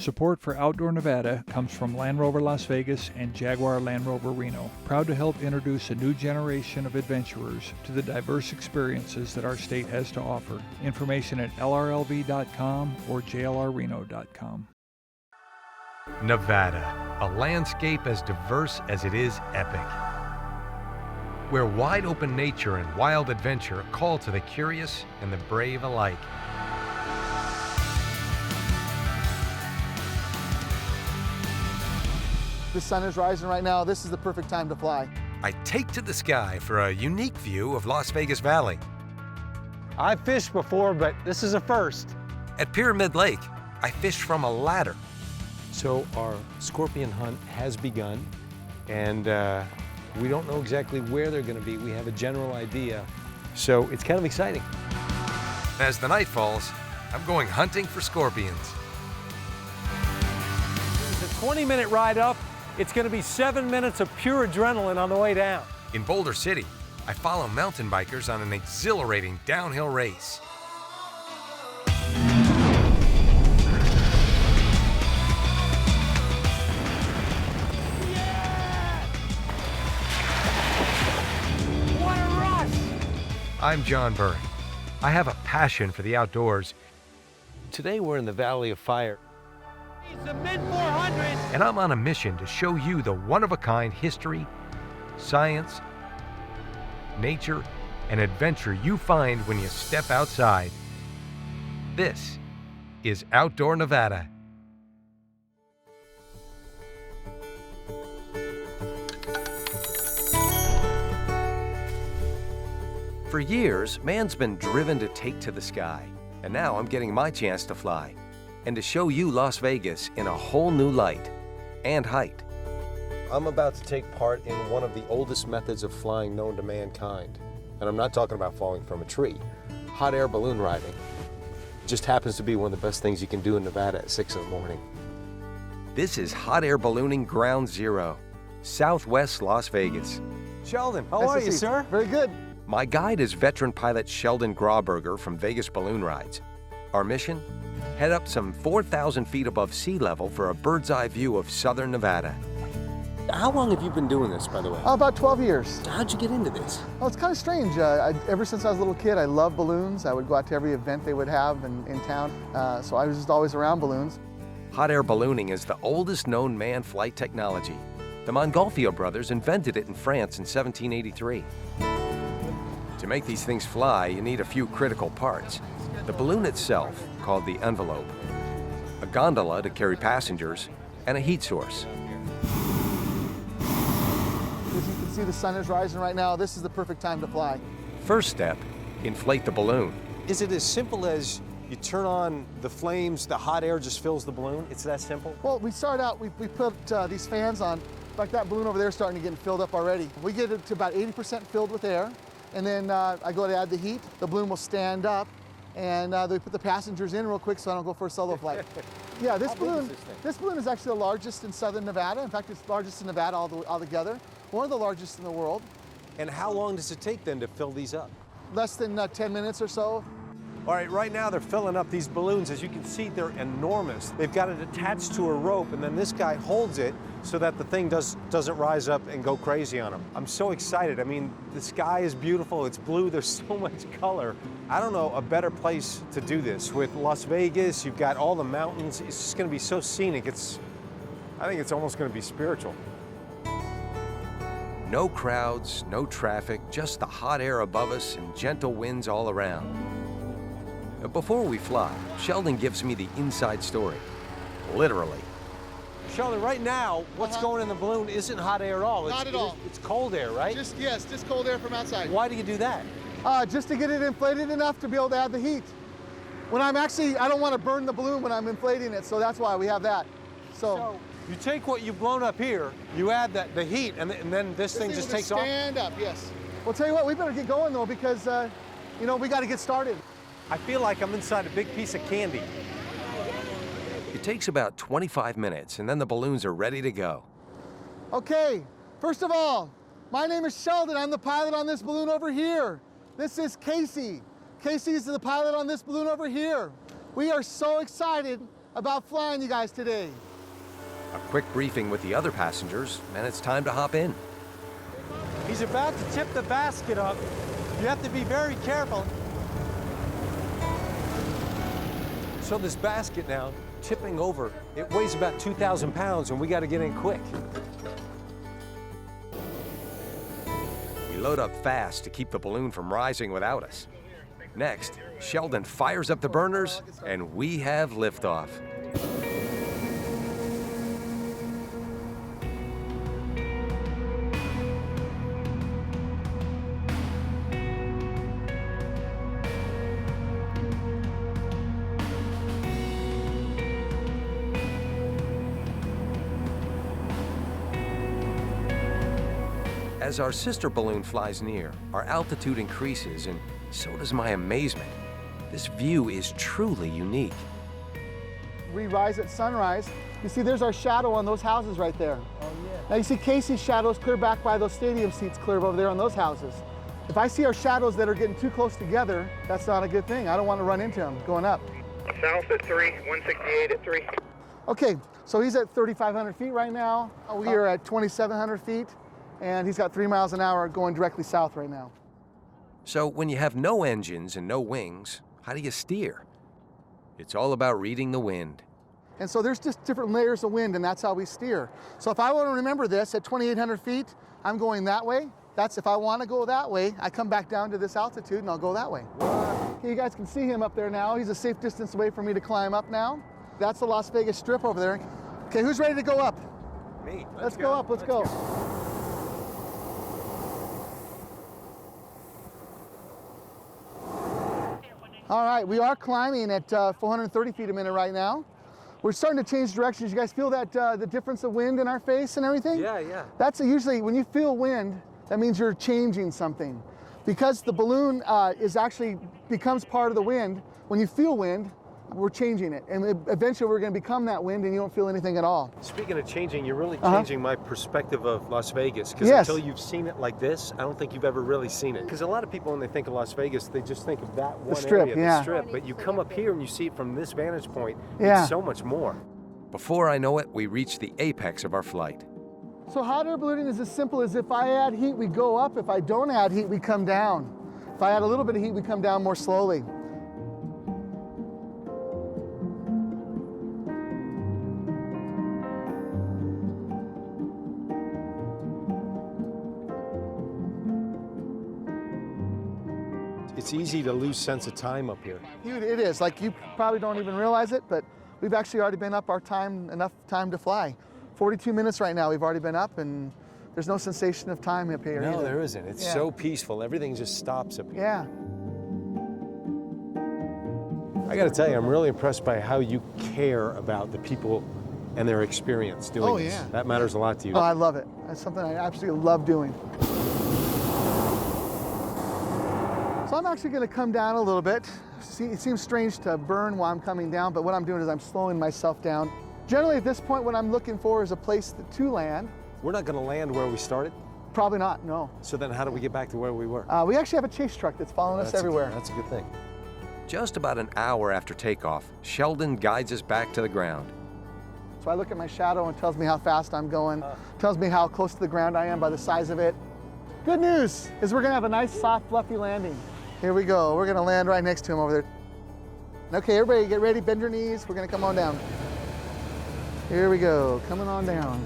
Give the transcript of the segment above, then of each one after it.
Support for Outdoor Nevada comes from Land Rover Las Vegas and Jaguar Land Rover Reno, proud to help introduce a new generation of adventurers to the diverse experiences that our state has to offer. Information at lrlv.com or jlrreno.com. Nevada, a landscape as diverse as it is epic, where wide open nature and wild adventure call to the curious and the brave alike. The sun is rising right now. This is the perfect time to fly. I take to the sky for a unique view of Las Vegas Valley. I've fished before, but this is a first. At Pyramid Lake, I fished from a ladder. So our scorpion hunt has begun, and we don't know exactly where they're going to be. We have a general idea, so it's kind of exciting. As the night falls, I'm going hunting for scorpions. It's a 20-minute ride up. It's going to be 7 minutes of pure adrenaline on the way down. In Boulder City, I follow mountain bikers on an exhilarating downhill race. What a rush! I'm John Burke. I have a passion for the outdoors, Today we're in the Valley of Fire. It's the mid-400s. and I'm on a mission to show you the one-of-a-kind history, science, nature, and adventure you find when you step outside. This is Outdoor Nevada. For years, man's been driven to take to the sky, and now I'm getting my chance to fly and to show you Las Vegas in a whole new light and height. I'm about to take part in one of the oldest methods of flying known to mankind. And I'm not talking about falling from a tree. Hot air balloon riding just happens to be one of the best things you can do in Nevada at 6 in the morning. This is hot air ballooning ground zero, Southwest Las Vegas. Sheldon, how Nice are to you, see sir? Very good. My guide is veteran pilot Sheldon Grauberger from Vegas Balloon Rides. Our mission? Head up some 4,000 feet above sea level for a bird's eye view of southern Nevada. How long have you been doing this, by the way? About 12 years. How'd you get into this? Well, it's kind of strange. Ever since I was a little kid, I loved balloons. I would go out to every event they would have in town. So I was just always around balloons. Hot air ballooning is the oldest known manned flight technology. The Montgolfier brothers invented it in France in 1783. To make these things fly, you need a few critical parts. The balloon itself, called the envelope, a gondola to carry passengers, and a heat source. As you can see, the sun is rising right now. This is the perfect time to fly. First step, inflate the balloon. Is it as simple as you turn on the flames, the hot air just fills the balloon? It's that simple? Well, we start out, we put these fans on. Like that balloon over there is starting to get filled up already. We get it to about 80% filled with air, and then I go to add the heat. The balloon will stand up, and they put the passengers in real quick so I don't go for a solo flight. Yeah, this balloon is actually the largest in southern Nevada. In fact, it's the largest in Nevada altogether. One of the largest in the world. And how long does it take then to fill these up? Less than 10 minutes or so. All right, right now they're filling up these balloons. As you can see, they're enormous. They've got it attached to a rope, and then this guy holds it so that the thing doesn't rise up and go crazy on them. I'm so excited. I mean, the sky is beautiful. It's blue. There's so much color. I don't know a better place to do this. With Las Vegas, you've got all the mountains. It's just going to be so scenic. I think it's almost going to be spiritual. No crowds, no traffic, just the hot air above us and gentle winds all around. Before we fly, Sheldon gives me the inside story. Literally. Sheldon, right now, what's going in the balloon isn't hot air at all. Not at all. It's cold air, right? Just cold air from outside. Why do you do that? Just to get it inflated enough to be able to add the heat. When I don't want to burn the balloon when I'm inflating it, so that's why we have that. So you take what you've blown up here, you add the heat, and then this thing just takes off? Stand up, yes. Well, tell you what, we better get going though, because we got to get started. I feel like I'm inside a big piece of candy. It takes about 25 minutes, and then the balloons are ready to go. Okay, first of all, my name is Sheldon. I'm the pilot on this balloon over here. This is Casey. Casey's the pilot on this balloon over here. We are so excited about flying you guys today. A quick briefing with the other passengers, and it's time to hop in. He's about to tip the basket up. You have to be very careful. So this basket now, tipping over, it weighs about 2,000 pounds, and we got to get in quick. We load up fast to keep the balloon from rising without us. Next, Sheldon fires up the burners, and we have liftoff. As our sister balloon flies near, our altitude increases, and so does my amazement. This view is truly unique. We rise at sunrise. You see there's our shadow on those houses right there. Oh, yeah. Now you see Casey's shadows clear back by those stadium seats clear over there on those houses. If I see our shadows that are getting too close together, that's not a good thing. I don't want to run into them going up. South at 3, 168 at 3. Okay, so he's at 3,500 feet right now. We are at 2,700 feet. And he's got 3 miles an hour going directly south right now. So when you have no engines and no wings, how do you steer? It's all about reading the wind. And so there's just different layers of wind, and that's how we steer. So if I want to remember this, at 2,800 feet, I'm going that way. That's if I want to go that way, I come back down to this altitude and I'll go that way. Okay, you guys can see him up there now. He's a safe distance away for me to climb up now. That's the Las Vegas Strip over there. Okay, who's ready to go up? Me. Let's go up, let's go. All right, we are climbing at 430 feet a minute right now. We're starting to change directions. You guys feel that the difference of wind in our face and everything? Yeah, yeah. That's usually, when you feel wind, that means you're changing something. Because the balloon becomes part of the wind, when you feel wind, we're changing it. And eventually we're gonna become that wind and you don't feel anything at all. Speaking of changing, you're really changing my perspective of Las Vegas. Because Yes. until you've seen it like this, I don't think you've ever really seen it. Because a lot of people, when they think of Las Vegas, they just think of that one Strip, area, yeah. the Strip. But you come up here and you see it from this vantage point, Yeah. it's so much more. Before I know it, we reach the apex of our flight. So hot air ballooning is as simple as if I add heat, we go up. If I don't add heat, we come down. If I add a little bit of heat, we come down more slowly. It's easy to lose sense of time up here. It is, like you probably don't even realize it, but we've actually already been up enough time to fly. 42 minutes right now we've already been up, and there's no sensation of time up here No, either. there isn't. It's Yeah. so peaceful. Everything just stops up here. Yeah. I got to tell you, I'm really impressed by how you care about the people and their experience doing this. yeah. That matters a lot to you. Oh, I love it. That's something I absolutely love doing. So I'm actually going to come down a little bit. See, it seems strange to burn while I'm coming down, but what I'm doing is I'm slowing myself down. Generally at this point, what I'm looking for is a place to land. We're not going to land where we started, Probably not, no. so then how do we get back to where we were? We actually have a chase truck that's following us everywhere. That's a good thing. Just about an hour after takeoff, Sheldon guides us back to the ground. So I look at my shadow and it tells me how fast I'm going, tells me how close to the ground I am by the size of it. Good news is we're gonna have a nice, soft, fluffy landing. Here we go, we're gonna land right next to him over there. Okay, everybody get ready, bend your knees, we're gonna come on down. Here we go, coming on down.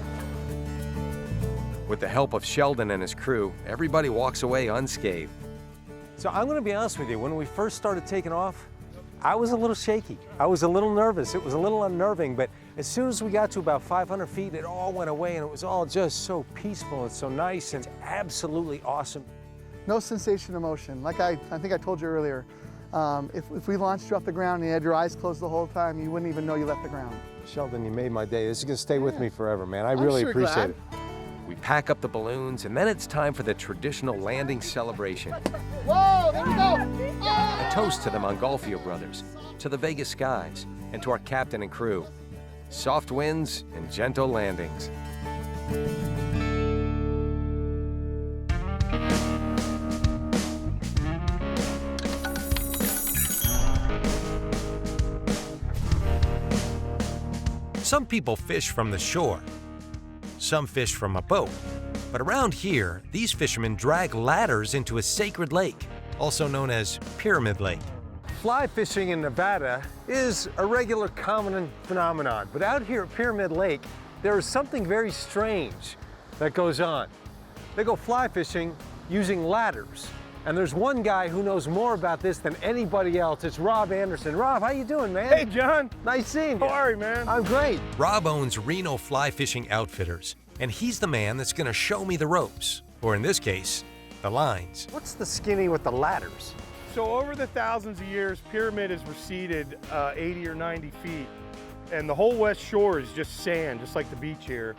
With the help of Sheldon and his crew, everybody walks away unscathed. So I'm going to be honest with you, when we first started taking off, I was a little shaky. I was a little nervous. It was a little unnerving, but as soon as we got to about 500 feet, it all went away and it was all just so peaceful and so nice and absolutely awesome. No sensation of motion. Like I think I told you earlier, if we launched you off the ground and you had your eyes closed the whole time, you wouldn't even know you left the ground. Sheldon, you made my day. This is going to stay with me forever, man. I I'm really sure appreciate glad. it. We pack up the balloons, and then it's time for the traditional landing celebration. Whoa, there we go! A toast to the Montgolfier brothers, to the Vegas skies, and to our captain and crew. Soft winds and gentle landings. Some people fish from the shore. Some fish from a boat. But around here, these fishermen drag ladders into a sacred lake, also known as Pyramid Lake. Fly fishing in Nevada is a regular common phenomenon, but out here at Pyramid Lake, there is something very strange that goes on. They go fly fishing using ladders. And there's one guy who knows more about this than anybody else. It's Rob Anderson. Rob, how you doing, man? Hey, John. Nice seeing you. How are you, man? I'm great. Rob owns Reno Fly Fishing Outfitters, and he's the man that's gonna show me the ropes, or in this case, the lines. What's the skinny with the ladders? So over the thousands of years, Pyramid has receded 80 or 90 feet, and the whole west shore is just sand, just like the beach here.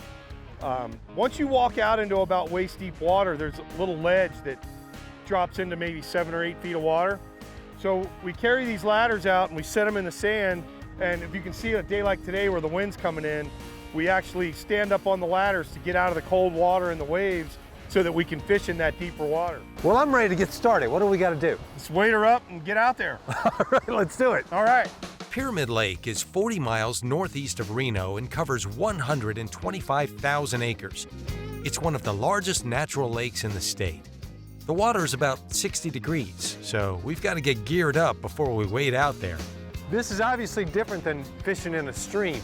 Once you walk out into about waist deep water, there's a little ledge that drops into maybe 7 or 8 feet of water. So we carry these ladders out and we set them in the sand, and if you can see a day like today where the wind's coming in, we actually stand up on the ladders to get out of the cold water and the waves so that we can fish in that deeper water. Well, I'm ready to get started. What do we got to do? Just wait her up and get out there. All right, let's do it. All right. Pyramid Lake is 40 miles northeast of Reno and covers 125,000 acres. It's one of the largest natural lakes in the state. The water is about 60 degrees, so we've got to get geared up before we wade out there. This is obviously different than fishing in a stream.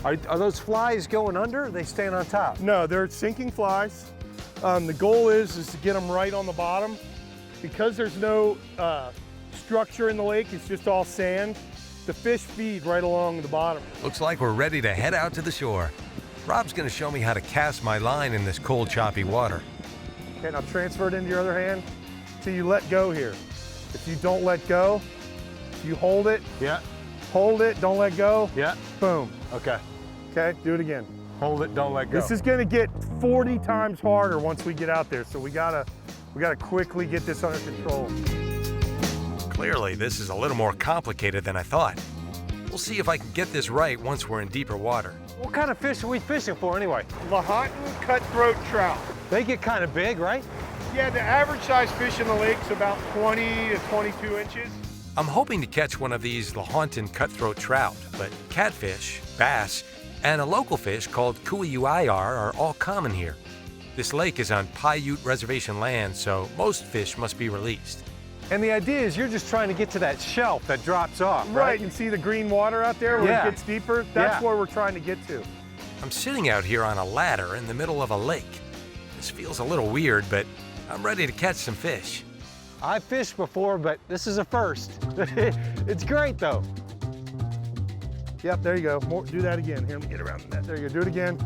Are those flies going under, or are they staying on top? No, they're sinking flies. The goal is to get them right on the bottom. Because there's no structure in the lake, it's just all sand, the fish feed right along the bottom. Looks like we're ready to head out to the shore. Rob's going to show me how to cast my line in this cold, choppy water. Okay, now transfer it into your other hand till you let go here. If you don't let go, if you hold it, hold it, don't let go, boom. Okay. Okay, do it again. Hold it, don't let go. This is gonna get 40 times harder once we get out there, so we gotta quickly get this under control. Clearly, this is a little more complicated than I thought. We'll see if I can get this right once we're in deeper water. What kind of fish are we fishing for anyway? Lahontan cutthroat trout. They get kind of big, right? Yeah, the average size fish in the lake's about 20 to 22 inches. I'm hoping to catch one of these Lahontan cutthroat trout, but catfish, bass, and a local fish called kuiyuayar are all common here. This lake is on Paiute reservation land, so most fish must be released. And the idea is you're just trying to get to that shelf that drops off, Right, right? you can see the green water out there where it gets deeper? That's where we're trying to get to. I'm sitting out here on a ladder in the middle of a lake. This feels a little weird, but I'm ready to catch some fish. I've fished before, but this is a first. It's great, though. Yep, there you go. Do that again. Here, let me get around that. There you go. Do it again.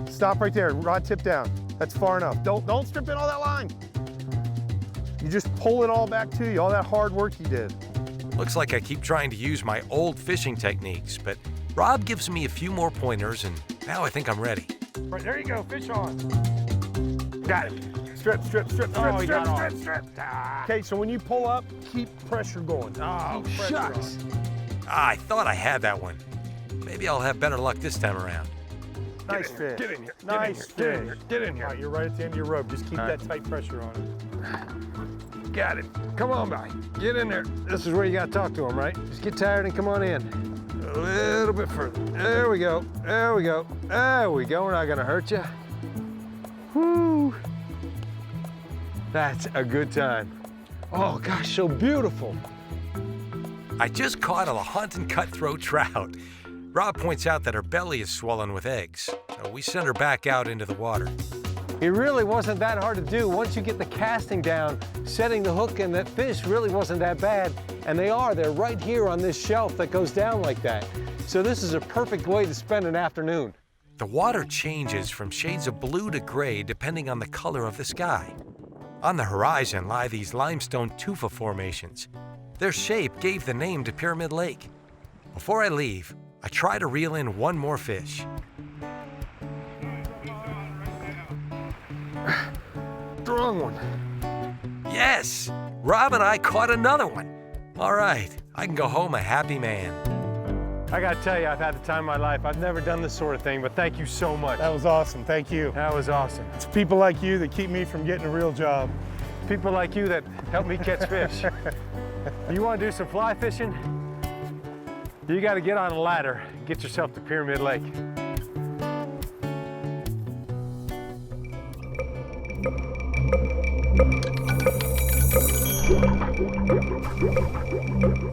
Stop right there. Rod tip down. That's far enough. Don't strip in all that line. You just pull it all back to you, all that hard work you did. Looks like I keep trying to use my old fishing techniques, but Rob gives me a few more pointers, and now I think I'm ready. Right, there you go. Fish on. Got it. Strip, strip, strip, strip, strip, strip, strip. Okay, so when you pull up, keep pressure going. Oh, shucks. I thought I had that one. Maybe I'll have better luck this time around. Nice fish. Get in here. Nice fish. Get in here. Get in here. All right, you're right at the end of your rope. Just keep that tight pressure on it. Got it. Come on, buddy. Get in there. This is where you got to talk to him, right? Just get tired and come on in. A little bit further. There we go. There we go. There we go. We're not going to hurt you. Whoo. That's a good time. Oh, gosh, so beautiful. I just caught a Lahontan cutthroat trout. Rob points out that her belly is swollen with eggs, so we send her back out into the water. It really wasn't that hard to do. Once you get the casting down, setting the hook in that fish really wasn't that bad. And they're right here on this shelf that goes down like that. So this is a perfect way to spend an afternoon. The water changes from shades of blue to gray depending on the color of the sky. On the horizon lie these limestone tufa formations. Their shape gave the name to Pyramid Lake. Before I leave, I try to reel in one more fish. Strong one. Yes! Rob and I caught another one. All right, I can go home a happy man. I gotta tell you, I've had the time of my life. I've never done this sort of thing, but thank you so much. That was awesome. Thank you. That was awesome. It's people like you that keep me from getting a real job. People like you that help me catch fish. You want to do some fly fishing? You got to get on a ladder and get yourself to Pyramid Lake.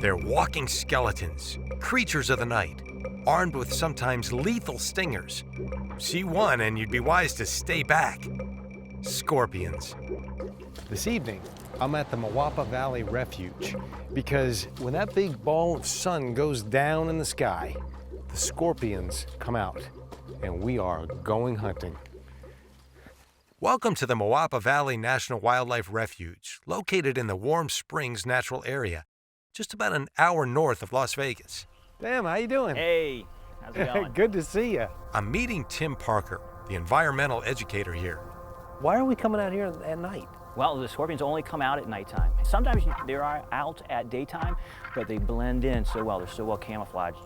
They're walking skeletons, creatures of the night, armed with sometimes lethal stingers. See one and you'd be wise to stay back. Scorpions. This evening, I'm at the Moapa Valley Refuge because when that big ball of sun goes down in the sky, the scorpions come out and we are going hunting. Welcome to the Moapa Valley National Wildlife Refuge, located in the Warm Springs Natural Area, just about an hour north of Las Vegas. Damn, how you doing? Hey, how's it going? Good to see you. I'm meeting Tim Parker, the environmental educator here. Why are we coming out here at night? Well, the scorpions only come out at nighttime. Sometimes they are out at daytime, but they blend in so well. They're so well camouflaged.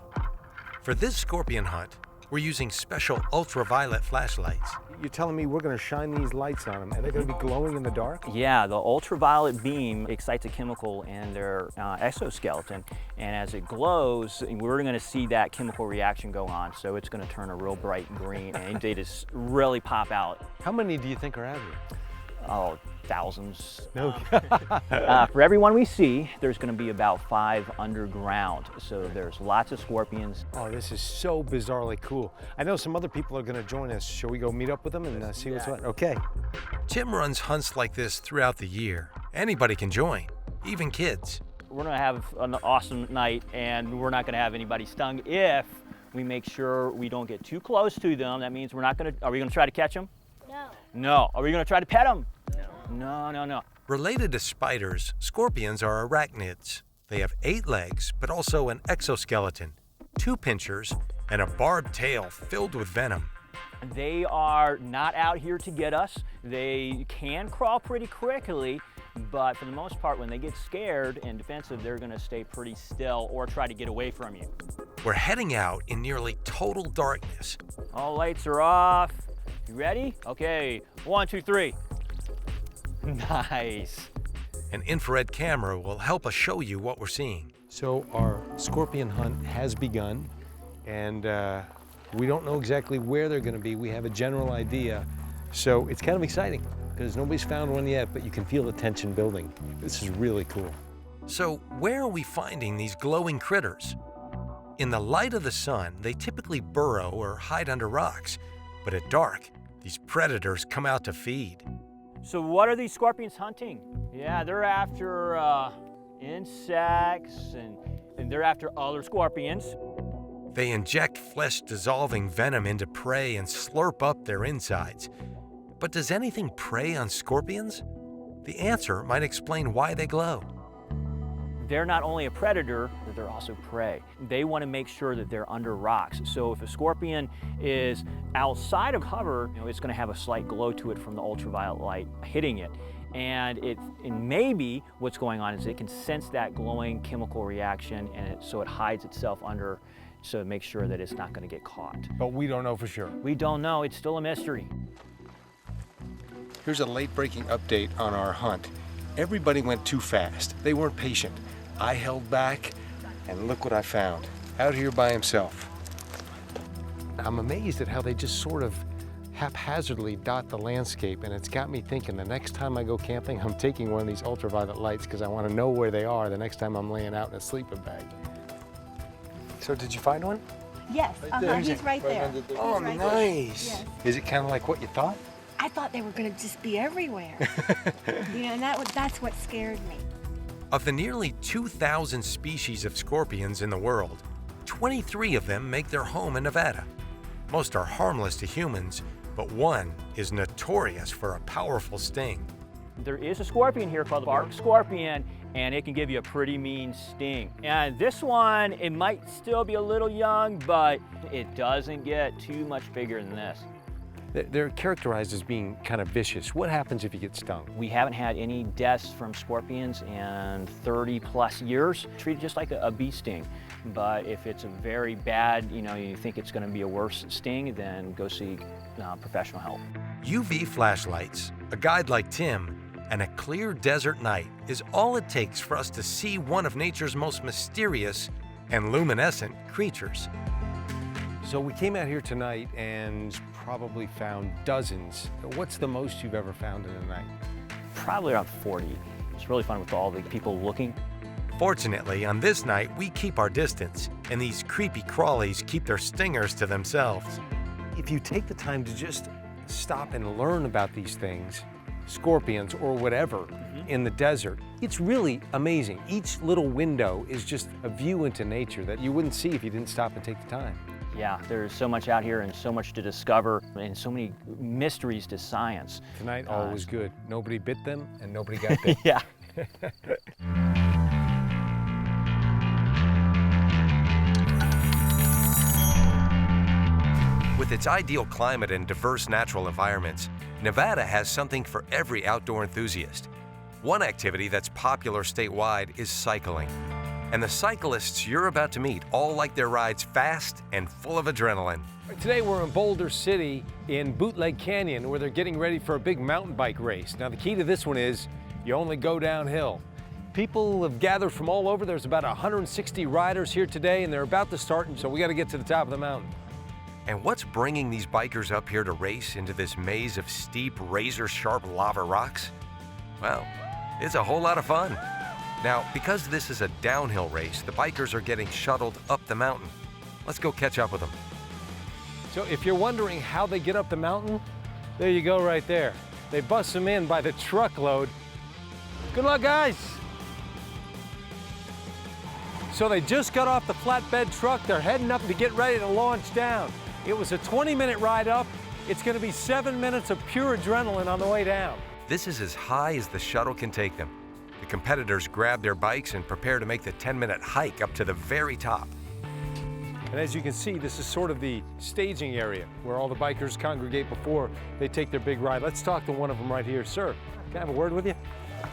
For this scorpion hunt, we're using special ultraviolet flashlights. You're telling me we're going to shine these lights on them and they're going to be glowing in the dark? Yeah, the ultraviolet beam excites a chemical in their exoskeleton, and as it glows, we're going to see that chemical reaction go on, so it's going to turn a real bright green, and they just really pop out. How many do you think are out here? Oh, thousands. No. For every one we see, there's going to be about 5 underground. So there's lots of scorpions. Oh, this is so bizarrely cool. I know some other people are going to join us. Shall we go meet up with them and see what's what? Okay. Tim runs hunts like this throughout the year. Anybody can join, even kids. We're going to have an awesome night, and we're not going to have anybody stung if we make sure we don't get too close to them. That means we're not going to, are we going to try to catch them? No. No. Are we going to try to pet them? No. No. Related to spiders, scorpions are arachnids. They have 8 legs, but also an exoskeleton, 2 pinchers, and a barbed tail filled with venom. They are not out here to get us. They can crawl pretty quickly, but for the most part, when they get scared and defensive, they're going to stay pretty still or try to get away from you. We're heading out in nearly total darkness. All lights are off. You ready? Okay, 1, 2, 3. Nice. An infrared camera will help us show you what we're seeing. So our scorpion hunt has begun, and we don't know exactly where they're going to be. We have a general idea. So it's kind of exciting because nobody's found one yet, but you can feel the tension building. This is really cool. So where are we finding these glowing critters? In the light of the sun, they typically burrow or hide under rocks, but at dark, these predators come out to feed. So what are these scorpions hunting? Yeah, they're after insects and they're after other scorpions. They inject flesh-dissolving venom into prey and slurp up their insides. But does anything prey on scorpions? The answer might explain why they glow. They're not only a predator, but they're also prey. They want to make sure that they're under rocks. So if a scorpion is outside of cover, it's going to have a slight glow to it from the ultraviolet light hitting it. And maybe what's going on is it can sense that glowing chemical reaction, and so it hides itself under, so to make sure that it's not going to get caught. But we don't know for sure. We don't know. It's still a mystery. Here's a late-breaking update on our hunt. Everybody went too fast. They weren't patient. I held back, and look what I found. Out here by himself. I'm amazed at how they just sort of haphazardly dot the landscape, and it's got me thinking the next time I go camping, I'm taking one of these ultraviolet lights because I want to know where they are the next time I'm laying out in a sleeping bag. So did you find one? Yes, he's right there. Oh, He's right there. nice. Yes. Is it kind of like what you thought? I thought they were going to just be everywhere. And that's what scared me. Of the nearly 2,000 species of scorpions in the world, 23 of them make their home in Nevada. Most are harmless to humans, but one is notorious for a powerful sting. There is a scorpion here called the bark scorpion, and it can give you a pretty mean sting. And this one, it might still be a little young, but it doesn't get too much bigger than this. They're characterized as being kind of vicious. What happens if you get stung? We haven't had any deaths from scorpions in 30 plus years. Treat it just like a bee sting. But if it's a very bad, you think it's going to be a worse sting, then go seek professional help. UV flashlights, a guide like Tim, and a clear desert night is all it takes for us to see one of nature's most mysterious and luminescent creatures. So we came out here tonight and probably found dozens. What's the most you've ever found in a night? Probably around 40. It's really fun with all the people looking. Fortunately, on this night, we keep our distance, and these creepy crawlies keep their stingers to themselves. If you take the time to just stop and learn about these things, scorpions or whatever, in the desert, it's really amazing. Each little window is just a view into nature that you wouldn't see if you didn't stop and take the time. Yeah, there's so much out here and so much to discover and so many mysteries to science. Tonight, all was good. Nobody bit them and nobody got bit. Yeah. With its ideal climate and diverse natural environments, Nevada has something for every outdoor enthusiast. One activity that's popular statewide is cycling. And the cyclists you're about to meet all like their rides fast and full of adrenaline. Today we're in Boulder City in Bootleg Canyon where they're getting ready for a big mountain bike race. Now the key to this one is you only go downhill. People have gathered from all over. There's about 160 riders here today and they're about to start, and so we got to get to the top of the mountain. And what's bringing these bikers up here to race into this maze of steep, razor-sharp lava rocks? Well, it's a whole lot of fun. Now, because this is a downhill race, the bikers are getting shuttled up the mountain. Let's go catch up with them. So if you're wondering how they get up the mountain, there you go right there. They bust them in by the truckload. Good luck, guys. So they just got off the flatbed truck. They're heading up to get ready to launch down. It was a 20-minute ride up. It's going to be 7 minutes of pure adrenaline on the way down. This is as high as the shuttle can take them. The competitors grab their bikes and prepare to make the 10-minute hike up to the very top. And as you can see, this is sort of the staging area where all the bikers congregate before they take their big ride. Let's talk to one of them right here. Sir, can I have a word with you?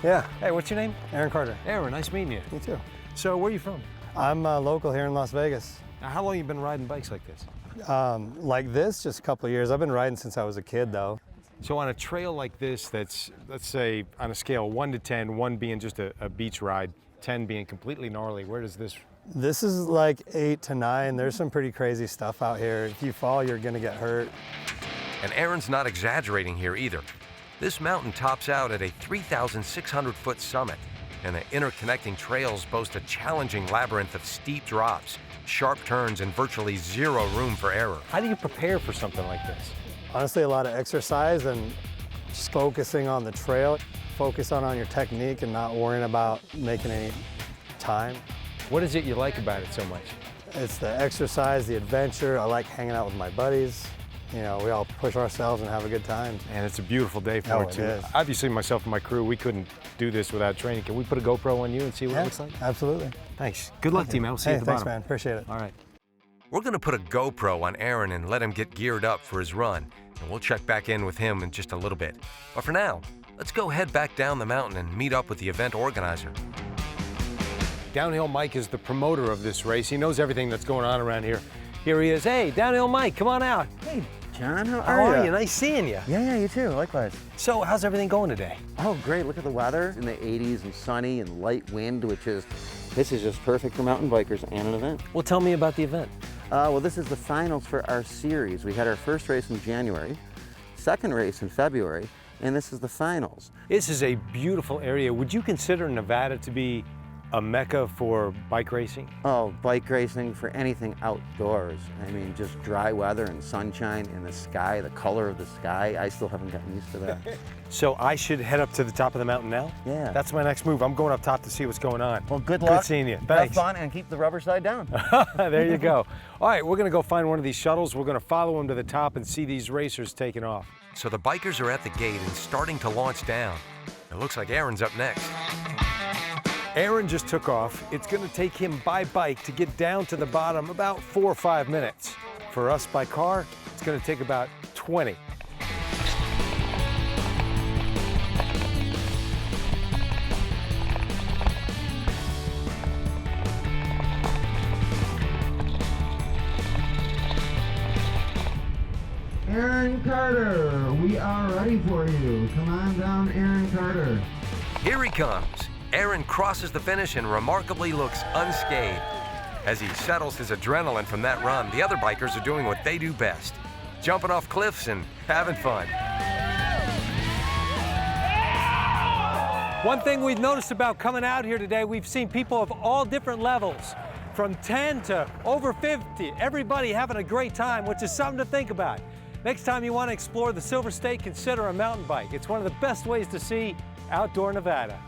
Yeah. Hey, what's your name? Aaron Carter. Aaron, nice meeting you. Me too. So where are you from? I'm local here in Las Vegas. Now, how long have you been riding bikes like this? Like this, just a couple of years. I've been riding since I was a kid, though. So on a trail like this that's, let's say, on a scale of 1 to 10, 1 being just a beach ride, 10 being completely gnarly, where does this? This is like 8 to 9. There's some pretty crazy stuff out here. If you fall, you're gonna get hurt. And Aaron's not exaggerating here either. This mountain tops out at a 3,600-foot summit, and the interconnecting trails boast a challenging labyrinth of steep drops, sharp turns, and virtually zero room for error. How do you prepare for something like this? Honestly, a lot of exercise and just focusing on the trail. Focus on your technique and not worrying about making any time. What is it you like about it so much? It's the exercise, the adventure. I like hanging out with my buddies. You know, we all push ourselves and have a good time. And it's a beautiful day for it too. Is. Obviously, myself and my crew, we couldn't do this without training. Can we put a GoPro on you and see what it looks like? Absolutely. Thanks. Good luck, team. We'll see you at the thanks, bottom. man. Appreciate it. All right. We're going to put a GoPro on Aaron and let him get geared up for his run, and we'll check back in with him in just a little bit. But for now, let's go head back down the mountain and meet up with the event organizer. Downhill Mike is the promoter of this race. He knows everything that's going on around here. Here he is. Hey, Downhill Mike, come on out. Hey, John, how How are are you? you? Nice seeing you. Yeah, you too, likewise. So, how's everything going today? Oh, great, look at the weather. In the 80s and sunny and light wind, this is just perfect for mountain bikers and an event. Well, tell me about the event. Well, this is the finals for our series. We had our first race in January, second race in February, and this is the finals. This is a beautiful area. Would you consider Nevada to be a mecca for bike racing? Oh, bike racing for anything outdoors. I mean, just dry weather and sunshine and the sky, the color of the sky. I still haven't gotten used to that. So I should head up to the top of the mountain now? Yeah. That's my next move. I'm going up top to see what's going on. Well, good luck. Good seeing you. Have Thanks. fun and keep the rubber side down. There you go. All right, we're gonna go find one of these shuttles. We're gonna follow them to the top and see these racers taking off. So the bikers are at the gate and starting to launch down. It looks like Aaron's up next. Aaron just took off. It's gonna take him by bike to get down to the bottom about 4 or 5 minutes. For us by car, it's gonna take about 20. Aaron Carter, we are ready for you. Come on down, Aaron Carter. Here he comes. Aaron crosses the finish and remarkably looks unscathed. As he settles his adrenaline from that run, the other bikers are doing what they do best, jumping off cliffs and having fun. One thing we've noticed about coming out here today, we've seen people of all different levels, from 10 to over 50, everybody having a great time, which is something to think about. Next time you want to explore the Silver State, consider a mountain bike. It's one of the best ways to see outdoor Nevada.